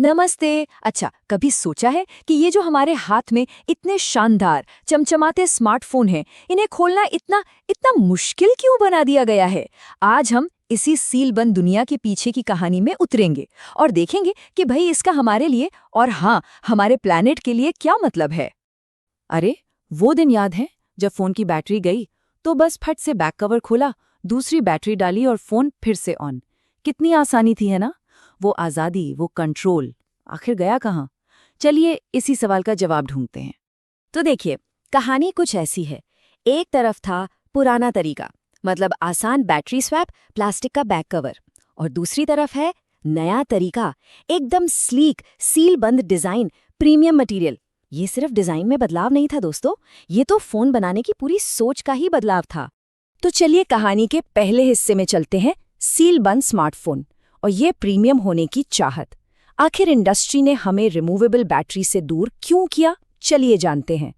नमस्ते। अच्छा, कभी सोचा है कि ये जो हमारे हाथ में इतने शानदार चमचमाते स्मार्टफोन हैं, इन्हें खोलना इतना इतना मुश्किल क्यों बना दिया गया है? आज हम इसी सीलबंद दुनिया के पीछे की कहानी में उतरेंगे और देखेंगे कि भाई इसका हमारे लिए और हाँ, हमारे प्लैनेट के लिए क्या मतलब है। अरे, वो दिन याद है जब फोन की बैटरी गई तो बस फट से बैक कवर खोला, दूसरी बैटरी डाली और फोन फिर से ऑन। कितनी आसानी थी, है ना? वो आज़ादी, वो कंट्रोल, आखिर गया कहाँ? चलिए इसी सवाल का जवाब ढूंढते हैं। तो देखिए, कहानी कुछ ऐसी है। एक तरफ था पुराना तरीका, मतलब आसान बैटरी स्वैप, प्लास्टिक का बैक कवर, और दूसरी तरफ है नया तरीका, एकदम स्लीक, सील बंद डिजाइन, प्रीमियम मटेरियल। ये सिर्फ डिजाइन में बदलाव नहीं था दोस्तों, ये तो फोन बनाने की पूरी सोच का ही बदलाव था। तो चलिए कहानी के पहले हिस्से में चलते हैं, सील बंद स्मार्टफोन और ये प्रीमियम होने की चाहत। आखिर इंडस्ट्री ने हमें रिमूवेबल बैटरी से दूर क्यों किया, चलिए जानते हैं।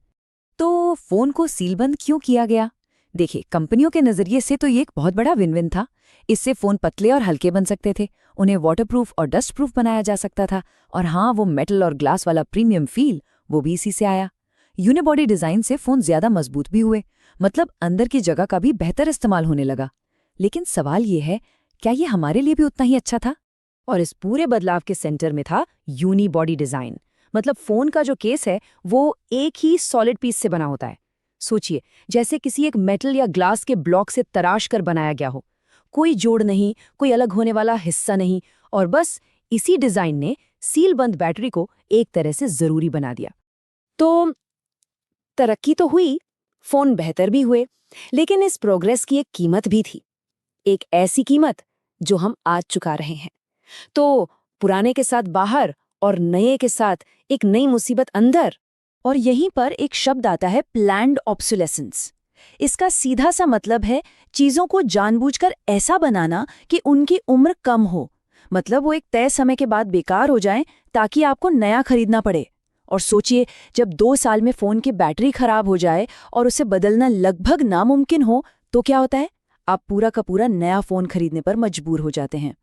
तो फोन को सीलबंद क्यों किया गया? देखिए, कंपनियों के नजरिए से तो ये एक बहुत बड़ा विन विन था। इससे फोन पतले और हल्के बन सकते थे, उन्हें वाटरप्रूफ और डस्ट प्रूफ बनाया जा सकता था, और हाँ, वो मेटल और ग्लास वाला प्रीमियम फील वो भी इसी से आया। यूनिबॉडी डिजाइन से फोन ज्यादा मजबूत भी हुए, मतलब अंदर की जगह का भी बेहतर इस्तेमाल होने लगा। लेकिन सवाल ये है, क्या ये हमारे लिए भी उतना ही अच्छा था? और इस पूरे बदलाव के सेंटर में था यूनिबॉडी डिजाइन, मतलब फोन का जो केस है वो एक ही सॉलिड पीस से बना होता है। सोचिए, जैसे किसी एक मेटल या ग्लास के ब्लॉक से तराश कर बनाया गया हो। कोई जोड़ नहीं, कोई अलग होने वाला हिस्सा नहीं, और बस इसी डिजाइन ने सीलबंद बैटरी को एक तरह से जरूरी बना दिया। तो तरक्की तो हुई, फोन बेहतर भी हुए, लेकिन इस प्रोग्रेस की एक कीमत भी थी। एक ऐसी कीमत जो हम आज चुका रहे हैं। तो पुराने के साथ बाहर और नए के साथ एक नई मुसीबत अंदर। और यहीं पर एक शब्द आता है, प्लैंड ऑब्सोलेसेंस। इसका सीधा सा मतलब है चीजों को जानबूझकर ऐसा बनाना कि उनकी उम्र कम हो, मतलब वो एक तय समय के बाद बेकार हो जाएं ताकि आपको नया खरीदना पड़े। और सोचिए, जब 2 साल में फोन की बैटरी खराब हो जाए और उसे बदलना लगभग नामुमकिन हो, तो क्या होता है? आप पूरा का पूरा नया फोन खरीदने पर मजबूर हो जाते हैं।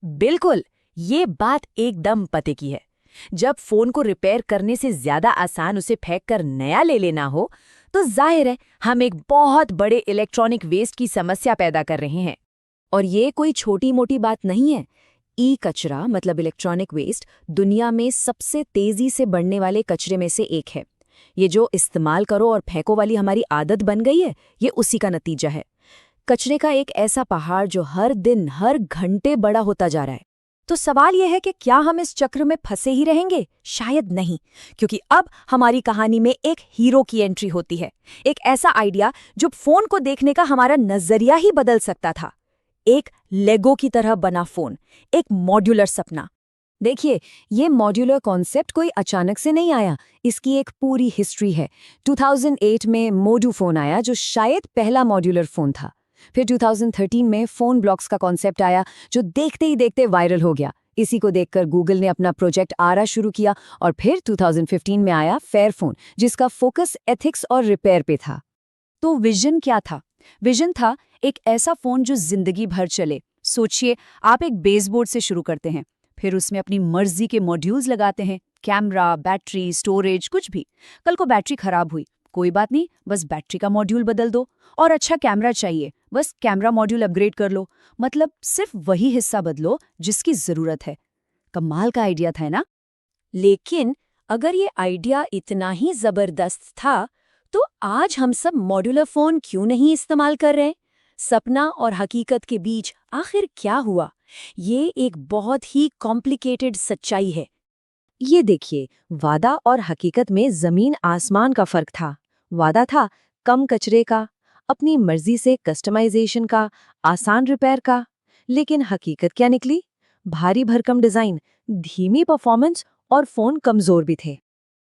बिल्कुल, ये बात एकदम पते की है। जब फोन को रिपेयर करने से ज्यादा आसान उसे फेंक कर नया ले लेना हो, तो जाहिर है हम एक बहुत बड़े इलेक्ट्रॉनिक वेस्ट की समस्या पैदा कर रहे हैं। और ये कोई छोटी मोटी बात नहीं है। ई कचरा, मतलब इलेक्ट्रॉनिक वेस्ट, दुनिया में सबसे तेजी से बढ़ने वाले कचरे में से एक है। ये जो इस्तेमाल करो और फेंको वाली हमारी आदत बन गई है, ये उसी का नतीजा है। कचरे का एक ऐसा पहाड़ जो हर दिन हर घंटे बड़ा होता जा रहा है। तो सवाल यह है कि क्या हम इस चक्र में फंसे ही रहेंगे? शायद नहीं, क्योंकि अब हमारी कहानी में एक हीरो की एंट्री होती है। एक ऐसा आइडिया जो फोन को देखने का हमारा नजरिया ही बदल सकता था। एक लेगो की तरह बना फोन, एक मॉड्यूलर सपना। देखिए, ये मॉड्यूलर कॉन्सेप्ट कोई अचानक से नहीं आया, इसकी एक पूरी हिस्ट्री है। 2008 में मोडू फोन आया, जो शायद पहला मॉड्यूलर फोन था। फिर 2013 में फोन ब्लॉक्स का कॉन्सेप्ट आया, जो देखते ही देखते वायरल हो गया। इसी को देखकर गूगल ने अपना प्रोजेक्ट आरा शुरू किया, और फिर 2015 में आया फेयरफोन, जिसका फोकस एथिक्स और रिपेयर पे था। तो विजन क्या था? विजन था एक ऐसा फोन जो जिंदगी भर चले। सोचिए, आप एक बेसबोर्ड से शुरू करते हैं, फिर उसमें अपनी मर्जी के मॉड्यूल्स लगाते हैं, कैमरा, बैटरी, स्टोरेज, कुछ भी। कल को बैटरी खराब हुई, कोई बात नहीं, बस बैटरी का मॉड्यूल बदल दो। और अच्छा कैमरा चाहिए, बस कैमरा मॉड्यूल अपग्रेड कर लो। मतलब सिर्फ वही हिस्सा बदलो जिसकी जरूरत है। कमाल का आइडिया था ना? लेकिन अगर ये आइडिया इतना ही जबरदस्त था, तो आज हम सब मॉड्यूलर फोन क्यों नहीं इस्तेमाल कर रहे? सपना और हकीकत के बीच आखिर क्या हुआ? ये एक बहुत ही कॉम्प्लिकेटेड सच्चाई है। ये देखिए, वादा और हकीकत में जमीन आसमान का फर्क था। वादा था कम कचरे का, अपनी मर्जी से कस्टमाइजेशन का, आसान रिपेयर का। लेकिन हकीकत क्या निकली? भारी भरकम डिजाइन, धीमी परफॉर्मेंस और फोन कमजोर भी थे।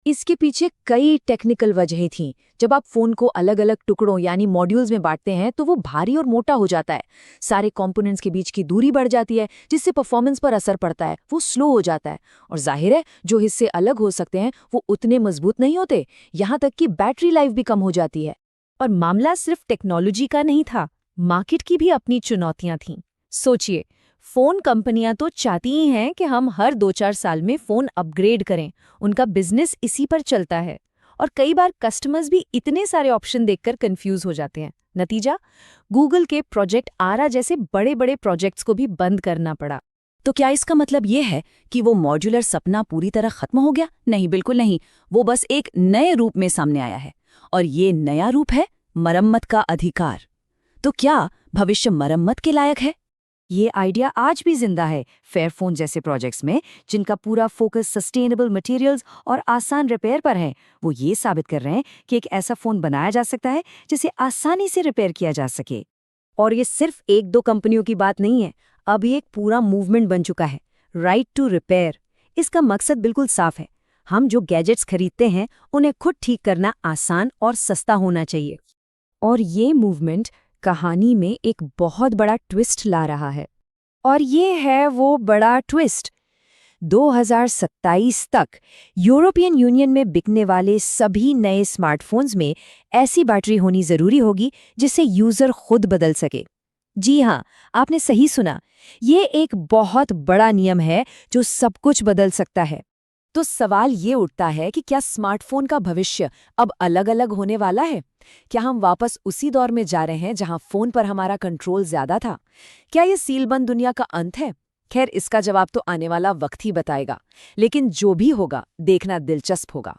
इसके पीछे कई टेक्निकल वजहें थीं। जब आप फोन को अलग अलग टुकड़ों यानी मॉड्यूल्स में बांटते हैं, तो वो भारी और मोटा हो जाता है। सारे कंपोनेंट्स के बीच की दूरी बढ़ जाती है, जिससे परफॉर्मेंस पर असर पड़ता है, वो स्लो हो जाता है। और जाहिर है, जो हिस्से अलग हो सकते हैं वो उतने मजबूत नहीं होते, यहाँ तक कि बैटरी लाइफ भी कम हो जाती है। और मामला सिर्फ टेक्नोलॉजी का नहीं था, मार्केट की भी अपनी चुनौतियां थीं। सोचिए, फ़ोन कंपनियां तो चाहती ही हैं कि हम हर 2-4 साल में फ़ोन अपग्रेड करें। उनका बिजनेस इसी पर चलता है। और कई बार कस्टमर्स भी इतने सारे ऑप्शन देखकर कंफ्यूज हो जाते हैं। नतीजा, गूगल के प्रोजेक्ट आरा जैसे बड़े-बड़े प्रोजेक्ट्स को भी बंद करना पड़ा। तो क्या इसका मतलब ये है कि वो मॉड्यूलर सपना पूरी तरह खत्म हो गया? नहीं, बिल्कुल नहीं। वो बस एक नए रूप में सामने आया है। और ये नया रूप है मरम्मत का अधिकार। तो क्या भविष्य मरम्मत के लायक है? ये आइडिया आज भी जिंदा है फेयरफोन जैसे प्रोजेक्ट्स में, जिनका पूरा फोकस सस्टेनेबल मटेरियल्स और आसान रिपेयर पर है। वो ये साबित कर रहे हैं कि एक ऐसा फोन बनाया जा सकता है जिसे आसानी से रिपेयर किया जा सके। और ये सिर्फ 1-2 कंपनियों की बात नहीं है, अब ये एक पूरा मूवमेंट बन चुका है, राइट टू रिपेयर। इसका मकसद बिल्कुल साफ है, हम जो गैजेट्स खरीदते हैं उन्हें खुद ठीक करना आसान और सस्ता होना चाहिए। और ये मूवमेंट कहानी में एक बहुत बड़ा ट्विस्ट ला रहा है। और ये है वो बड़ा ट्विस्ट। 2027 तक यूरोपियन यूनियन में बिकने वाले सभी नए स्मार्टफोन्स में ऐसी बैटरी होनी जरूरी होगी जिसे यूजर खुद बदल सके। जी हाँ, आपने सही सुना, ये एक बहुत बड़ा नियम है जो सब कुछ बदल सकता है। तो सवाल ये उठता है कि क्या स्मार्टफोन का भविष्य अब अलग-अलग होने वाला है? क्या हम वापस उसी दौर में जा रहे हैं जहां फोन पर हमारा कंट्रोल ज्यादा था? क्या ये सीलबंद दुनिया का अंत है? खैर, इसका जवाब तो आने वाला वक्त ही बताएगा। लेकिन जो भी होगा, देखना दिलचस्प होगा।